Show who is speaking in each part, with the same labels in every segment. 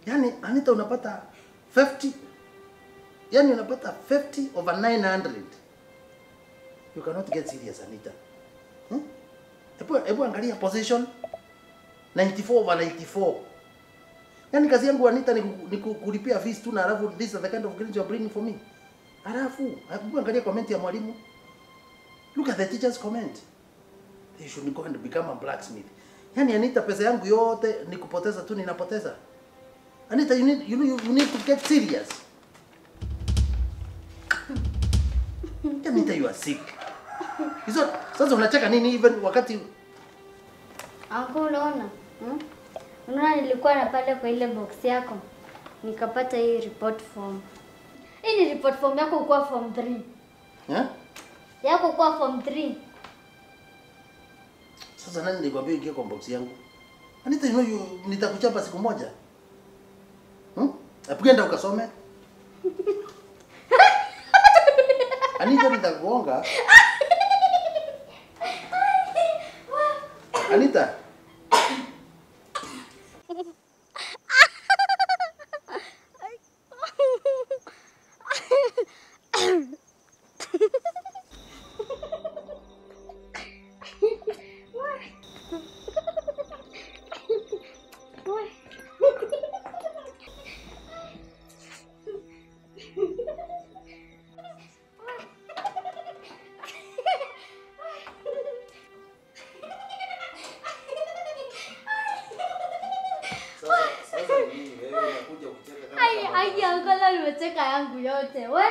Speaker 1: Yani Anita unapata 50. Yani unapata 50 over 900. You cannot get serious, Anita. Ebu angalia position 94 over 94. Yani kazi yangu Anita ni kulipia fees tu na alafu this is the kind of grades you are bringing for me. Alafu, ebu angalia comment ya mwalimu. Look at the teacher's comment. They should go and become a blacksmith. Yani Anita, pesa yangu yote ni kupoteza tu, ninapoteza. Anita, you need to get serious. Anita, you are sick. Hizo sasa unacheka nini even wakati
Speaker 2: Uncle unaona? Unaona nilikuwa na pale kwa ile box yako. Nikapata hii report form. Hii ni report form yako kwa form 3. Yako kwa form 3.
Speaker 1: Sasa nani nilikwambia ingia kwa box yangu? Anita, nitakuchapa siku moja. Apigenda ukasome. Anita, nitakuonga. Anita.
Speaker 2: Angalau nimecheka yangu yote. We.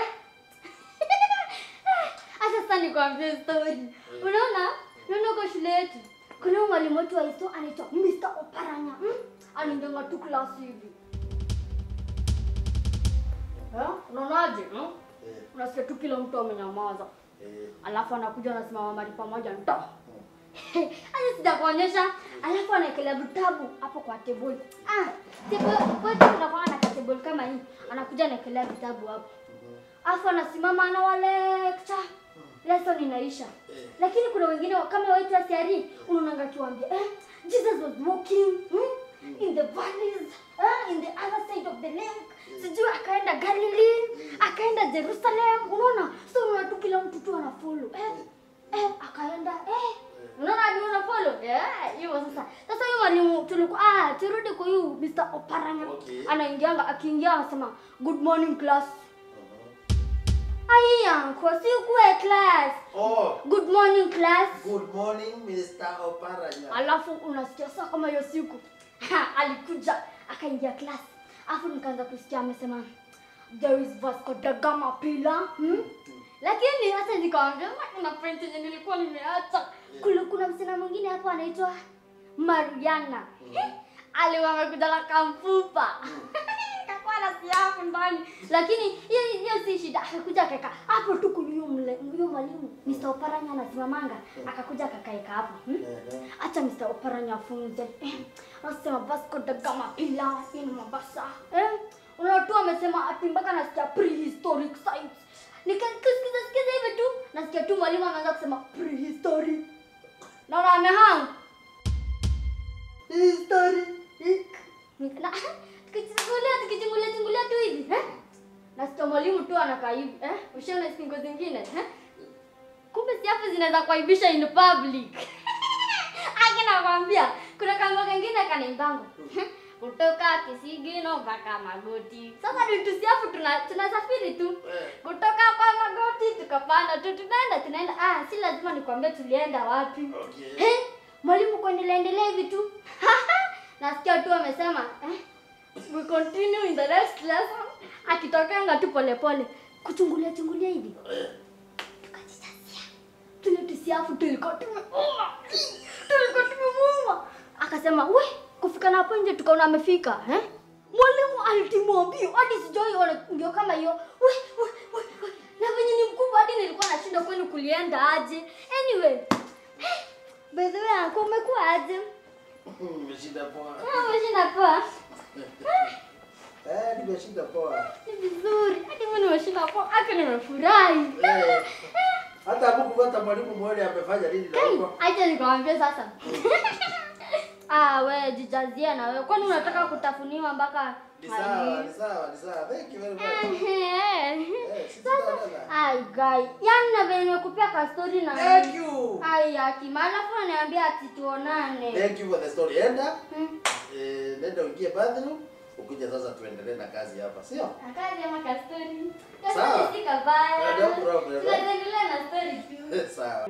Speaker 2: Sasa nikwambie story. Unaona kwa shule yetu kuna mwalimu wetu aitwa anaitwa Mr. Oparanya. Anaenda tu class hivi. Unaonaje? Unasikia tu kila mtu amenyamaza. Alafu anakuja anasimama mahali pamoja ndo. Hadi sijakuonyesha. Alafu anaekelea vitabu hapo kwa table. Kwa tunakuwa na table kama hii. Anakuja anaekelea vitabu hapo. Alafu anasimama ana lecture. Lesson inaisha. Lakini kuna wengine kama wetu asiari unaonanga tuambia Jesus was walking in the valleys, in the other side of the lake. Sijui akaenda Galilee, akaenda Jerusalem, unaona? So unatu kila mtu tu anafollow. Akaenda unaona ni unafollow? Hiyo sasa. Sasa huyo mwalimu tulikuwa turudi kwa huyu Mr. Oparanya. Anaingianga akiingia anasema good morning class. Kwa siku ya class. Good morning class.
Speaker 1: Good morning Mr. Oparanya.
Speaker 2: Alafu unasikia sasa kama hiyo siku alikuja akaingia class. Alafu nikaanza kusikia amesema there is Vasco da Gama pillar. Lakini hata nikaambia kuna point yenye nilikuwa nimeacha. Kuna msichana mwingine hapo anaitwa Mariana. Aliwa amekuja la kamfupa. Kwa na siafu ndani. Lakini hiyo si shida. Akakuja akaka hapo tu huyo mwalimu Mr. Oparanya anasimamanga akakuja akakaeka hapo. Acha Mr. Oparanya afunze. Anasema Vasco da Gama pillar in Mombasa. Unatoa amesema ati mpaka nasikia prehistoric sites. Nikasikiza hivi tu nasikia tu mwalimu anaanza kusema prehistoric. Naona amehang. Historic. Tukichungulia tu hivi, nasikia mwalimu tu anakaa hivi, ushaona singo zingine, kumbe siafu zinaweza kuaibisha in public. Nakwambia, kuna kama kingine kanimbango. Kutoka Kisigino mpaka Magoti. Sasa ndio tusiafu tunasafiri tu. Kutoka kwa Magoti tukapanda tu tunaenda. Si lazima nikwambie tulienda wapi. Mwalimu kuendelea hivi tu. Nasikia tu amesema, we continue in the next lesson. Akitokanga tu pole. Kuchungulia hivi. Tukajitasia. Tunatisiafu tulikuwa tumeuma. Akasema, "We, kufika na hapo nje tukaona amefika, Mwalimu alitimwambia hadi sijoi ndio kama hiyo. We. Na venye ni mkubwa hadi nilikuwa nashinda kwani kulienda aje. Anyway. By the way, uncle umekuwa aje?
Speaker 1: Nimeshinda poa.
Speaker 2: Umeshinda poa?
Speaker 1: Nimeshinda poa.
Speaker 2: Ni vizuri. Hadi mimi nimeshinda poa. Hata nimefurahi.
Speaker 1: Hata hapo kupata mwalimu mmoja amefanya nini na huko?
Speaker 2: Acha nikwambie sasa. we jijazie na wewe. Kwani unataka kutafuniwa mpaka
Speaker 1: Ni sawa. Thank you very much.
Speaker 2: Ai guy, yani na vile nimekupia ka story na
Speaker 1: Thank you.
Speaker 2: Ai yaki, alafu ananiambia ati tuonane.
Speaker 1: Thank you for the story. Enda. Nenda uingie bathroom. Ukija sasa tuendelee na kazi hapa, sio?
Speaker 2: Kazi ama ka story.
Speaker 1: Sawa.
Speaker 2: Si kabaya.
Speaker 1: No problem.
Speaker 2: Tunaendelea na story tu.
Speaker 1: Sawa.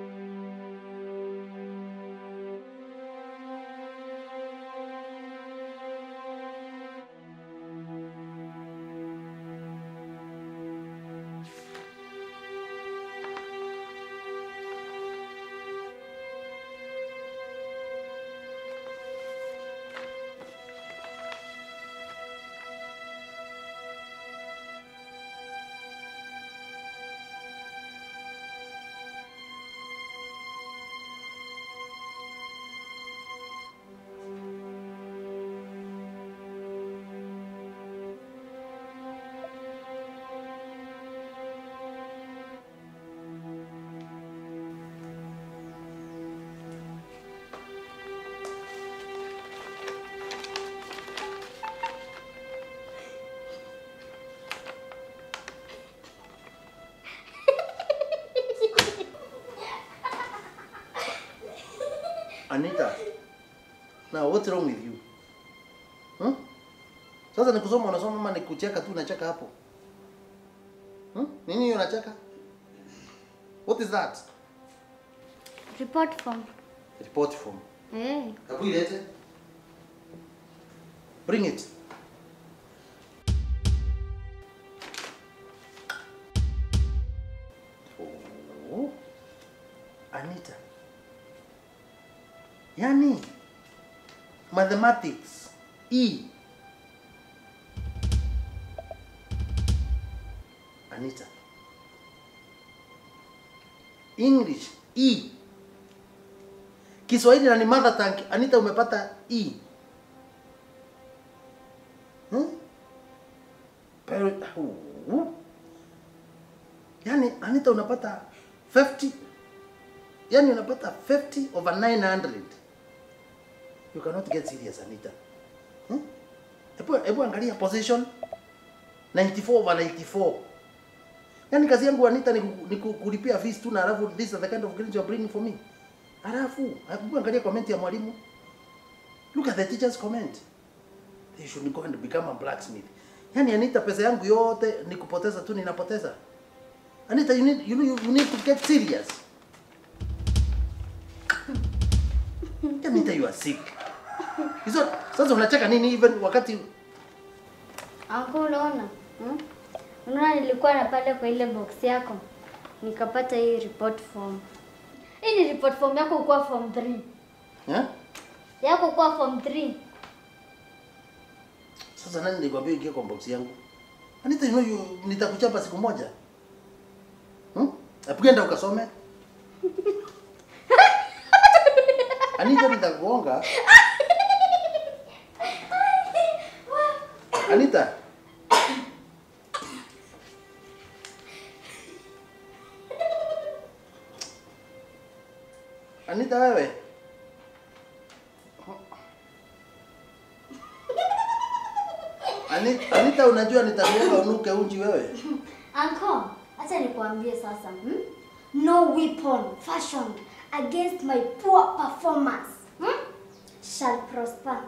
Speaker 1: Anita, now what's wrong with you? Sasa ni kusoma unasoma ama ni kucheka tu unacheka hapo? Nini hiyo unacheka? What is that?
Speaker 2: Report form.
Speaker 1: Report form. Hebu ilete. Bring it. Oh. Anita. Yani mathematics E. Anita. English E. Kiswahili na ni mother tongue. Anita umepata E. Pero yani Anita unapata 50. Yani unapata 50 over 900. You cannot get serious, Anita. Ebu angalia position 94 over 94. Yani kazi yangu Anita ni kulipia fees tu na alafu this is the kind of grades you are bringing for me. Alafu ebu angalia comment ya mwalimu. Look at the teacher's comment. They should go and become a blacksmith. Yani Anita, pesa yangu yote ni kupoteza tu, ninapoteza. Anita, you need to get serious. Anita, you are sick. Hizo sasa unacheka nini even wakati
Speaker 2: Uncle unaona? Unaona nilikuwa na pale kwa ile box yako. Nikapata hii report form. Hii ni report form yako kwa form 3. Yako kwa form 3.
Speaker 1: Sasa nani nilikwambia ingia kwa box yangu? Anita, nitakuchapa siku moja. Apigenda ukasome. Anita, nitakuonga. Anita. Anita wewe. Anita, unajua nitakuonga unuke unji wewe.
Speaker 2: Uncle, acha nikwambie sasa. No weapon fashioned against my poor performance shall prosper.